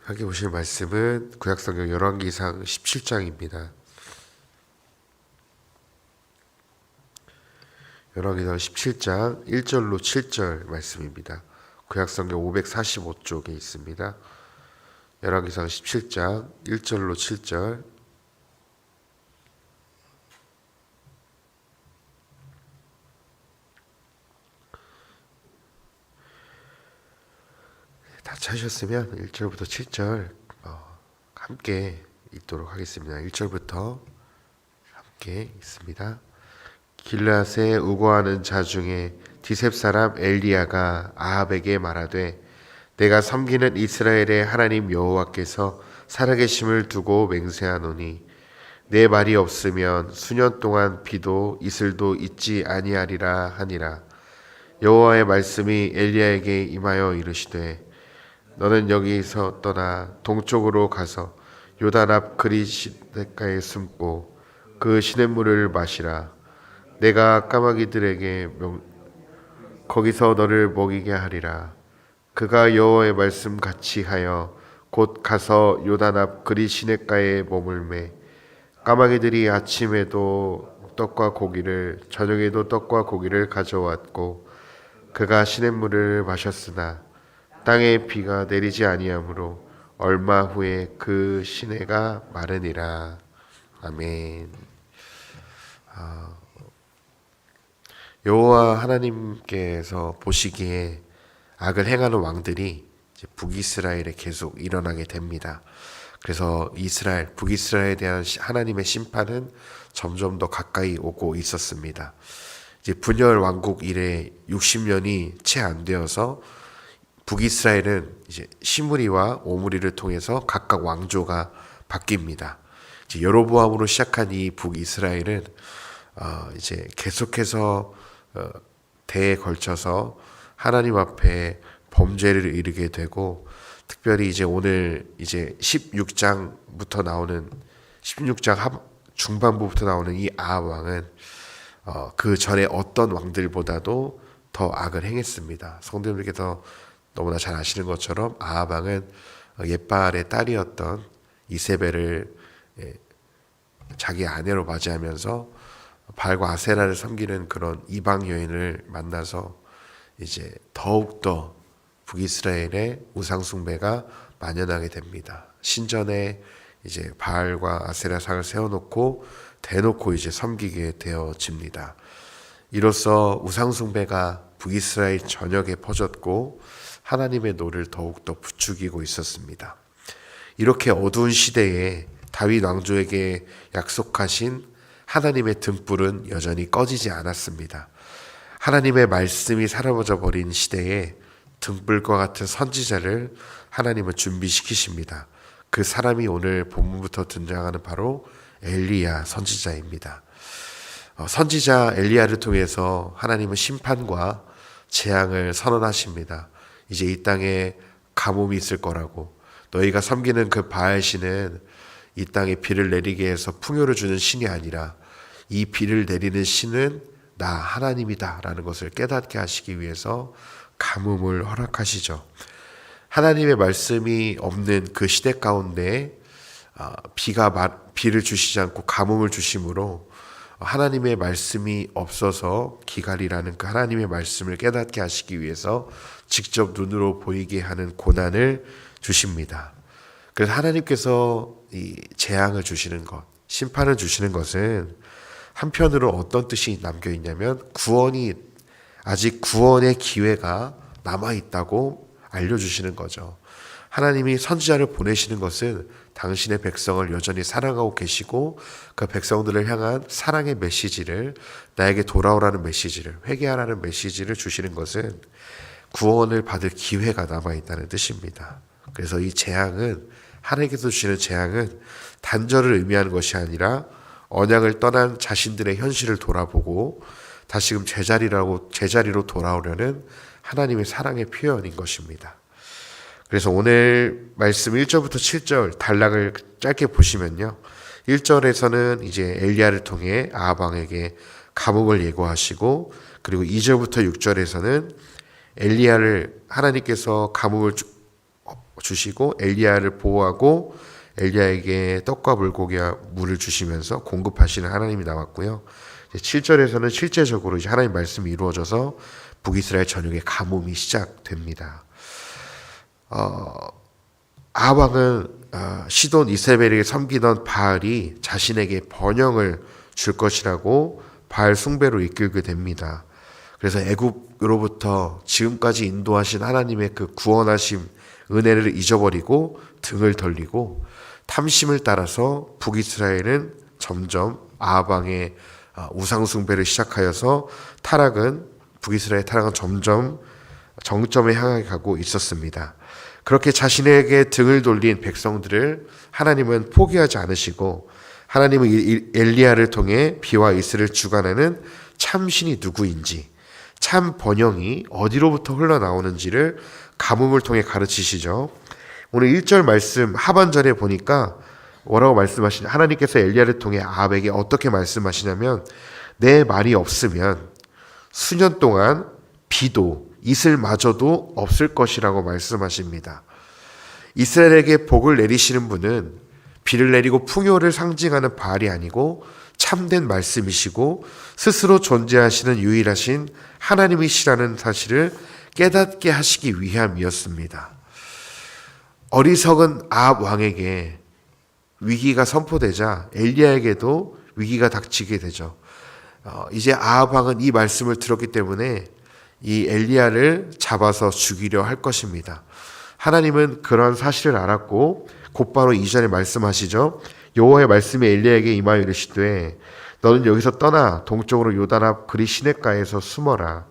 함께 보실 말씀은 구약성경 열왕기상 17장입니다. 열왕기상 17장 1절로 7절 말씀입니다. 구약성경 545쪽에 있습니다. 열왕기상 17장 1절로 7절. 다 찾으셨으면 1절부터 7절 함께 읽도록 하겠습니다. 1절부터 함께 읽습니다. 길앗에 우거하는 자 중에 디셉 사람 엘리야가 아합에게 말하되 내가 섬기는 이스라엘의 하나님 여호와께서 살아계심을 두고 맹세하노니 내 말이 없으면 수년 동안 비도 이슬도 있지 아니하리라 하니라. 여호와의 말씀이 엘리야에게 임하여 이르시되 너는 여기서 떠나 동쪽으로 가서 요단 앞 그리시드가에 숨고 그 시냇물을 마시라. 내가 까마귀들에게 거기서 너를 먹이게 하리라. 그가 여호와의 말씀 같이 하여 곧 가서 요단 앞 그리시냇가에 머물매 까마귀들이 아침에도 떡과 고기를 저녁에도 떡과 고기를 가져왔고 그가 시냇물을 마셨으나 땅에 비가 내리지 아니하므로 얼마 후에 그 시내가 마르니라. 아멘. 여호와 하나님께서 보시기에 악을 행하는 왕들이 이제 북이스라엘에 계속 일어나게 됩니다. 그래서 북이스라엘에 대한 하나님의 심판은 점점 더 가까이 오고 있었습니다. 이제 분열 왕국 이래 60년이 채 안 되어서 북이스라엘은 이제 시므리와 오므리를 통해서 각각 왕조가 바뀝니다. 이제 여로보암으로 시작한 이 북이스라엘은 이제 계속해서 대에 걸쳐서 하나님 앞에 범죄를 이르게 되고, 특별히 이제 오늘 이제 16장부터 나오는 16장 중반부부터 나오는 이 아합 왕은 그 전에 어떤 왕들보다도 더 악을 행했습니다. 성도님들께서 너무나 잘 아시는 것처럼 아합 왕은 옛발의 딸이었던 이세벨을 자기 아내로 맞이하면서 발과 아세라를 섬기는 그런 이방 여인을 만나서 이제 더욱더 북이스라엘의 우상 숭배가 만연하게 됩니다. 신전에 이제 바알과 아세라 상을 세워놓고 대놓고 이제 섬기게 되어집니다. 이로써 우상 숭배가 북이스라엘 전역에 퍼졌고 하나님의 노를 더욱더 부추기고 있었습니다. 이렇게 어두운 시대에 다윗 왕조에게 약속하신 하나님의 등불은 여전히 꺼지지 않았습니다. 하나님의 말씀이 사라져 버린 시대에 등불과 같은 선지자를 하나님은 준비시키십니다. 그 사람이 오늘 본문부터 등장하는 바로 엘리야 선지자입니다. 선지자 엘리야를 통해서 하나님은 심판과 재앙을 선언하십니다. 이제 이 땅에 가뭄이 있을 거라고, 너희가 섬기는 그 바알신은 이 땅에 비를 내리게 해서 풍요를 주는 신이 아니라 이 비를 내리는 신은 나 하나님이다 라는 것을 깨닫게 하시기 위해서 가뭄을 허락하시죠. 하나님의 말씀이 없는 그 시대 가운데 비를 주시지 않고 가뭄을 주심으로 하나님의 말씀이 없어서 기갈이라는 그 하나님의 말씀을 깨닫게 하시기 위해서 직접 눈으로 보이게 하는 고난을 주십니다. 그래서 하나님께서 이 재앙을 주시는 것, 심판을 주시는 것은 한편으로 어떤 뜻이 남겨 있냐면 아직 구원의 기회가 남아 있다고 알려주시는 거죠. 하나님이 선지자를 보내시는 것은 당신의 백성을 여전히 사랑하고 계시고 그 백성들을 향한 사랑의 메시지를, 나에게 돌아오라는 메시지를, 회개하라는 메시지를 주시는 것은 구원을 받을 기회가 남아있다는 뜻입니다. 그래서 이 재앙은, 하나님께서 주시는 재앙은 단절을 의미하는 것이 아니라 언약을 떠난 자신들의 현실을 돌아보고 다시금 제자리로 돌아오려는 하나님의 사랑의 표현인 것입니다. 그래서 오늘 말씀 1절부터 7절 단락을 짧게 보시면요, 1절에서는 이제 엘리야를 통해 아합 왕에게 가뭄을 예고하시고, 그리고 2절부터 6절에서는 엘리야를 하나님께서 가뭄을 주시고 엘리야를 보호하고 엘리야에게 떡과 물고기와 물을 주시면서 공급하시는 하나님이 나왔고요. 7절에서는 실제적으로 이제 하나님 말씀이 이루어져서 북이스라엘 전역의 가뭄이 시작됩니다. 아합 왕은 시돈 이세벨에게 섬기던 바알이 자신에게 번영을 줄 것이라고 바알 숭배로 이끌게 됩니다. 그래서 애굽으로부터 지금까지 인도하신 하나님의 그 구원하심 은혜를 잊어버리고 등을 돌리고 탐심을 따라서 북이스라엘은 점점 아합 왕의 우상 숭배를 시작하여서 북이스라엘 타락은 점점 정점에 향해 가고 있었습니다. 그렇게 자신에게 등을 돌린 백성들을 하나님은 포기하지 않으시고 하나님은 엘리야를 통해 비와 이슬을 주관하는 참신이 누구인지 참 번영이 어디로부터 흘러나오는지를 가뭄을 통해 가르치시죠. 오늘 1절 말씀 하반절에 보니까 뭐라고 말씀하시냐, 하나님께서 엘리야를 통해 아합에게 어떻게 말씀하시냐면 내 말이 없으면 수년 동안 비도 이슬마저도 없을 것이라고 말씀하십니다. 이스라엘에게 복을 내리시는 분은 비를 내리고 풍요를 상징하는 바알이 아니고 참된 말씀이시고 스스로 존재하시는 유일하신 하나님이시라는 사실을 깨닫게 하시기 위함이었습니다. 어리석은 아합 왕에게 위기가 선포되자 엘리야에게도 위기가 닥치게 되죠. 이제 아합 왕은 이 말씀을 들었기 때문에 이 엘리야를 잡아서 죽이려 할 것입니다. 하나님은 그러한 사실을 알았고 곧바로 이전에 말씀하시죠. 여호와의 말씀이 엘리야에게 임하여 이르시되 너는 여기서 떠나 동쪽으로 요단 앞 그리 시냇가에서 숨어라.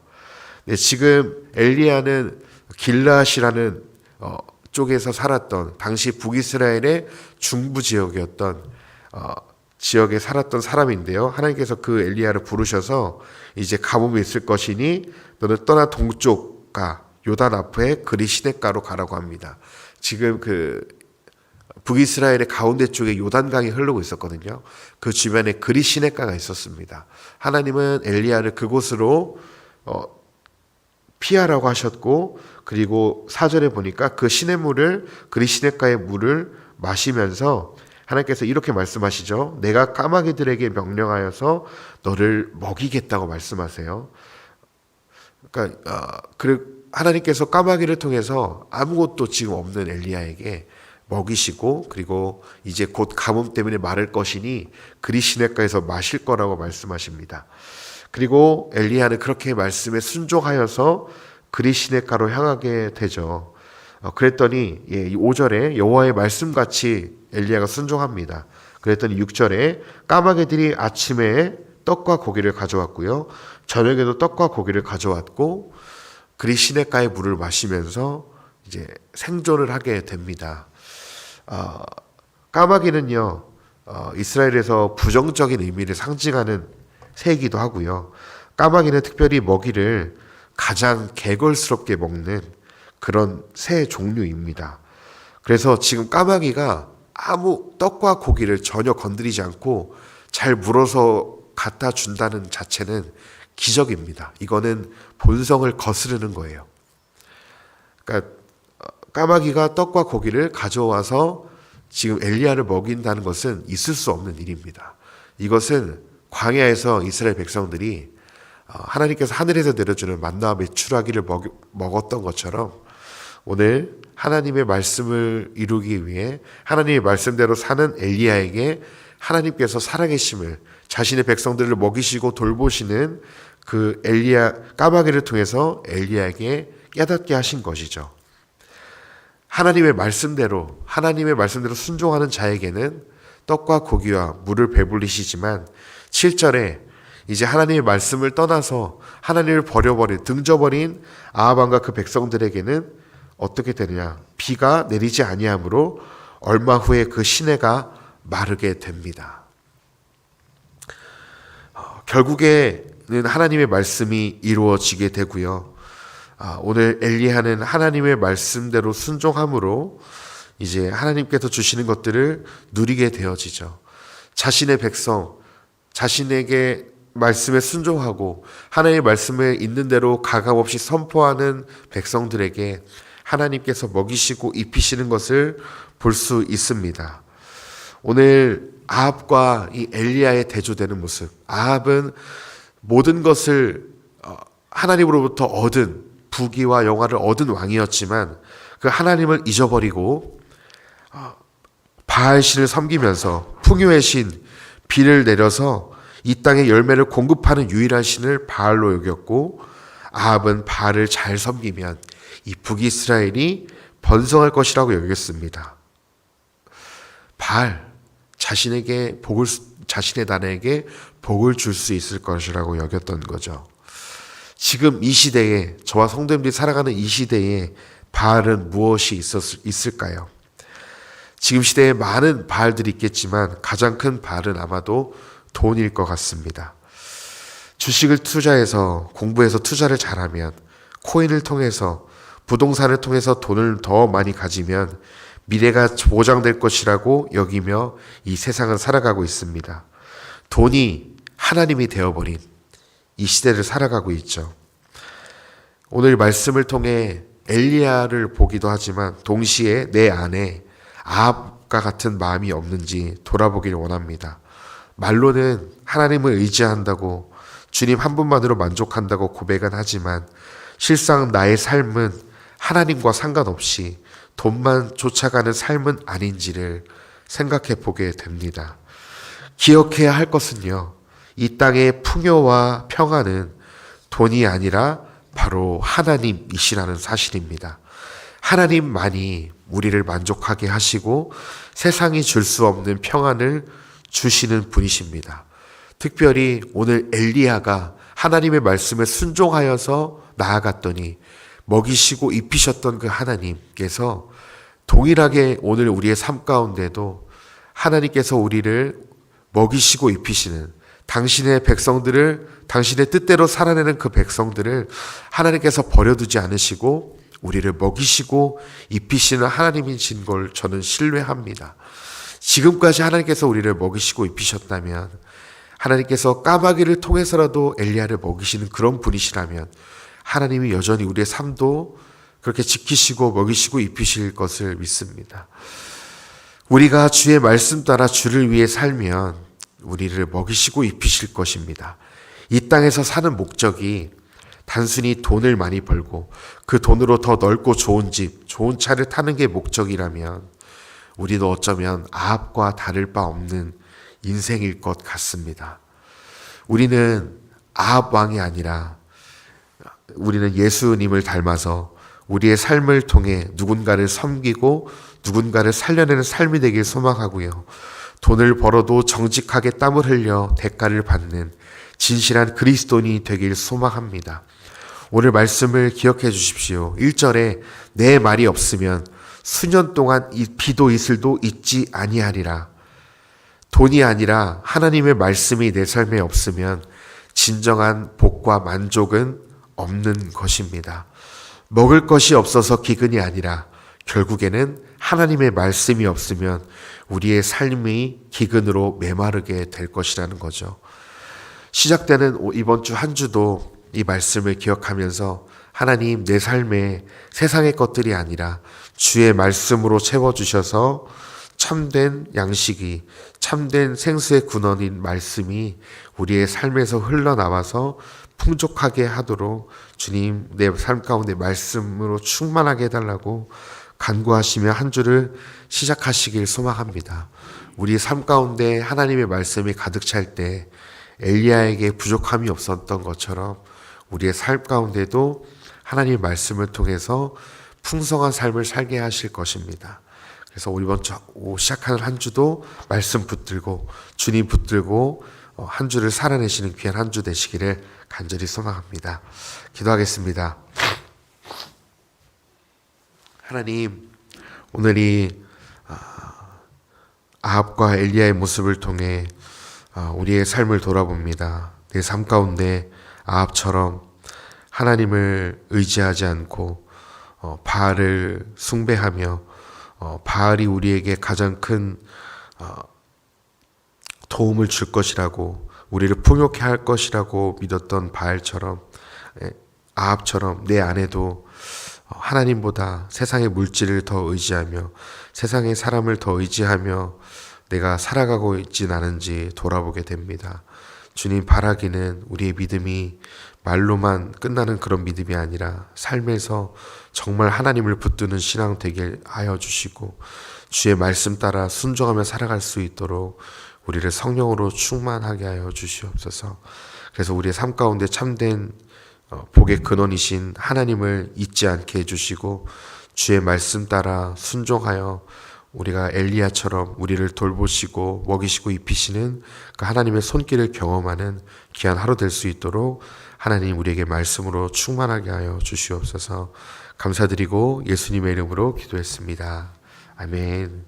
네, 지금 엘리야는 길르앗이라는 쪽에서 살았던 당시 북이스라엘의 중부 지역이었던 지역에 살았던 사람인데요. 하나님께서 그 엘리야를 부르셔서 이제 가뭄이 있을 것이니 너는 떠나 동쪽가 요단 앞에 그리 시냇가로 가라고 합니다. 지금 그 북이스라엘의 가운데 쪽에 요단강이 흐르고 있었거든요. 그 주변에 그리 시냇가가 있었습니다. 하나님은 엘리야를 그곳으로 피하라고 하셨고, 그리고 4절에 보니까 그 시냇물을 그리 시냇가의 물을 마시면서 하나님께서 이렇게 말씀하시죠. 내가 까마귀들에게 명령하여서 너를 먹이겠다고 말씀하세요. 그러니까 하나님께서 까마귀를 통해서 아무것도 지금 없는 엘리야에게 먹이시고, 그리고 이제 곧 가뭄 때문에 마를 것이니 그리 시냇가에서 마실 거라고 말씀하십니다. 그리고 엘리야는 그렇게 말씀에 순종하여서 그리 시냇가로 향하게 되죠. 그랬더니 5절에 여호와의 말씀같이 엘리야가 순종합니다. 그랬더니 6절에 까마귀들이 아침에 떡과 고기를 가져왔고요, 저녁에도 떡과 고기를 가져왔고 그리 시냇가의 물을 마시면서 이제 생존을 하게 됩니다. 까마귀는요, 이스라엘에서 부정적인 의미를 상징하는 새이기도 하고요. 까마귀는 특별히 먹이를 가장 개걸스럽게 먹는 그런 새 종류입니다. 그래서 지금 까마귀가 아무 떡과 고기를 전혀 건드리지 않고 잘 물어서 갖다 준다는 자체는 기적입니다. 이거는 본성을 거스르는 거예요. 그러니까 까마귀가 떡과 고기를 가져와서 지금 엘리야를 먹인다는 것은 있을 수 없는 일입니다. 이것은 광야에서 이스라엘 백성들이 하나님께서 하늘에서 내려주는 만나와 메추라기를 먹었던 것처럼 오늘 하나님의 말씀을 이루기 위해 하나님의 말씀대로 사는 엘리야에게 하나님께서 살아계심을, 자신의 백성들을 먹이시고 돌보시는 그 까마귀를 통해서 엘리야에게 깨닫게 하신 것이죠. 하나님의 말씀대로 순종하는 자에게는 떡과 고기와 물을 배불리시지만 7절에 이제 하나님의 말씀을 떠나서 하나님을 등져버린 아합 왕과 그 백성들에게는 어떻게 되느냐? 비가 내리지 아니하므로 얼마 후에 그 시내가 마르게 됩니다. 결국에는 하나님의 말씀이 이루어지게 되고요. 오늘 엘리야는 하나님의 말씀대로 순종함으로 이제 하나님께서 주시는 것들을 누리게 되어지죠. 자신의 백성, 자신에게 말씀에 순종하고 하나님의 말씀에 있는 대로 가감없이 선포하는 백성들에게 하나님께서 먹이시고 입히시는 것을 볼 수 있습니다. 오늘 아합과 이 엘리야의 대조되는 모습. 아합은 모든 것을 하나님으로부터 얻은 부귀와 영화를 얻은 왕이었지만 그 하나님을 잊어버리고 바알 신을 섬기면서 풍요의 신 비를 내려서 이 땅에 열매를 공급하는 유일한 신을 바알로 여겼고, 아합은 바알을 잘 섬기면 이 북이스라엘이 번성할 것이라고 여겼습니다. 바알 자신의 나라에게 복을 줄 수 있을 것이라고 여겼던 거죠. 지금 이 시대에, 저와 성도님들이 살아가는 이 시대에 바알은 무엇이 있을까요? 지금 시대에 많은 바알들이 있겠지만 가장 큰 바알은 아마도 돈일 것 같습니다. 주식을 투자해서, 공부해서 투자를 잘하면, 코인을 통해서, 부동산을 통해서 돈을 더 많이 가지면 미래가 보장될 것이라고 여기며 이 세상은 살아가고 있습니다. 돈이 하나님이 되어버린 이 시대를 살아가고 있죠. 오늘 말씀을 통해 엘리야를 보기도 하지만 동시에 내 안에 아합과 같은 마음이 없는지 돌아보기를 원합니다. 말로는 하나님을 의지한다고, 주님 한 분만으로 만족한다고 고백은 하지만 실상 나의 삶은 하나님과 상관없이 돈만 쫓아가는 삶은 아닌지를 생각해 보게 됩니다. 기억해야 할 것은요, 이 땅의 풍요와 평안은 돈이 아니라 바로 하나님이시라는 사실입니다. 하나님만이 우리를 만족하게 하시고 세상이 줄 수 없는 평안을 주시는 분이십니다. 특별히 오늘 엘리야가 하나님의 말씀에 순종하여서 나아갔더니 먹이시고 입히셨던 그 하나님께서 동일하게 오늘 우리의 삶 가운데도 하나님께서 우리를 먹이시고 입히시는, 당신의 백성들을, 당신의 뜻대로 살아내는 그 백성들을 하나님께서 버려두지 않으시고 우리를 먹이시고 입히시는 하나님이신 걸 저는 신뢰합니다. 지금까지 하나님께서 우리를 먹이시고 입히셨다면, 하나님께서 까마귀를 통해서라도 엘리야를 먹이시는 그런 분이시라면 하나님이 여전히 우리의 삶도 그렇게 지키시고 먹이시고 입히실 것을 믿습니다. 우리가 주의 말씀 따라 주를 위해 살면 우리를 먹이시고 입히실 것입니다. 이 땅에서 사는 목적이 단순히 돈을 많이 벌고 그 돈으로 더 넓고 좋은 집, 좋은 차를 타는 게 목적이라면 우리도 어쩌면 아합과 다를 바 없는 인생일 것 같습니다. 우리는 아합 왕이 아니라 우리는 예수님을 닮아서 우리의 삶을 통해 누군가를 섬기고 누군가를 살려내는 삶이 되길 소망하고요. 돈을 벌어도 정직하게 땀을 흘려 대가를 받는 진실한 그리스도인이 되길 소망합니다. 오늘 말씀을 기억해 주십시오. 1절에 내 말이 없으면 수년 동안 비도 이슬도 있지 아니하리라. 돈이 아니라 하나님의 말씀이 내 삶에 없으면 진정한 복과 만족은 없는 것입니다. 먹을 것이 없어서 기근이 아니라 결국에는 하나님의 말씀이 없으면 우리의 삶이 기근으로 메마르게 될 것이라는 거죠. 시작되는 이번 주 한 주도 이 말씀을 기억하면서 하나님, 내 삶에 세상의 것들이 아니라 주의 말씀으로 채워주셔서 참된 양식이, 참된 생수의 근원인 말씀이 우리의 삶에서 흘러나와서 풍족하게 하도록 주님, 내 삶 가운데 말씀으로 충만하게 해달라고 간구하시며 한 주를 시작하시길 소망합니다. 우리 삶 가운데 하나님의 말씀이 가득 찰 때 엘리야에게 부족함이 없었던 것처럼 우리의 삶 가운데도 하나님의 말씀을 통해서 풍성한 삶을 살게 하실 것입니다. 그래서 이번 주 시작하는 한 주도 말씀 붙들고 주님 붙들고 한 주를 살아내시는 귀한 한 주 되시기를 간절히 소망합니다. 기도하겠습니다. 하나님, 오늘이 아합과 엘리야의 모습을 통해 우리의 삶을 돌아봅니다. 내 삶 가운데 아합처럼 하나님을 의지하지 않고 바알을 숭배하며 바알이 우리에게 가장 큰 도움을 줄 것이라고, 우리를 풍요케 할 것이라고 믿었던 바알처럼, 아합처럼 내 안에도 하나님보다 세상의 물질을 더 의지하며 세상의 사람을 더 의지하며 내가 살아가고 있진 않은지 돌아보게 됩니다. 주님 바라기는 우리의 믿음이 말로만 끝나는 그런 믿음이 아니라 삶에서 정말 하나님을 붙드는 신앙 되게 하여 주시고 주의 말씀 따라 순종하며 살아갈 수 있도록 우리를 성령으로 충만하게 하여 주시옵소서. 그래서 우리의 삶 가운데 참된 복의 근원이신 하나님을 잊지 않게 해주시고 주의 말씀 따라 순종하여 우리가 엘리야처럼 우리를 돌보시고 먹이시고 입히시는 그 하나님의 손길을 경험하는 귀한 하루 될 수 있도록 하나님 우리에게 말씀으로 충만하게 하여 주시옵소서. 감사드리고 예수님의 이름으로 기도했습니다. 아멘.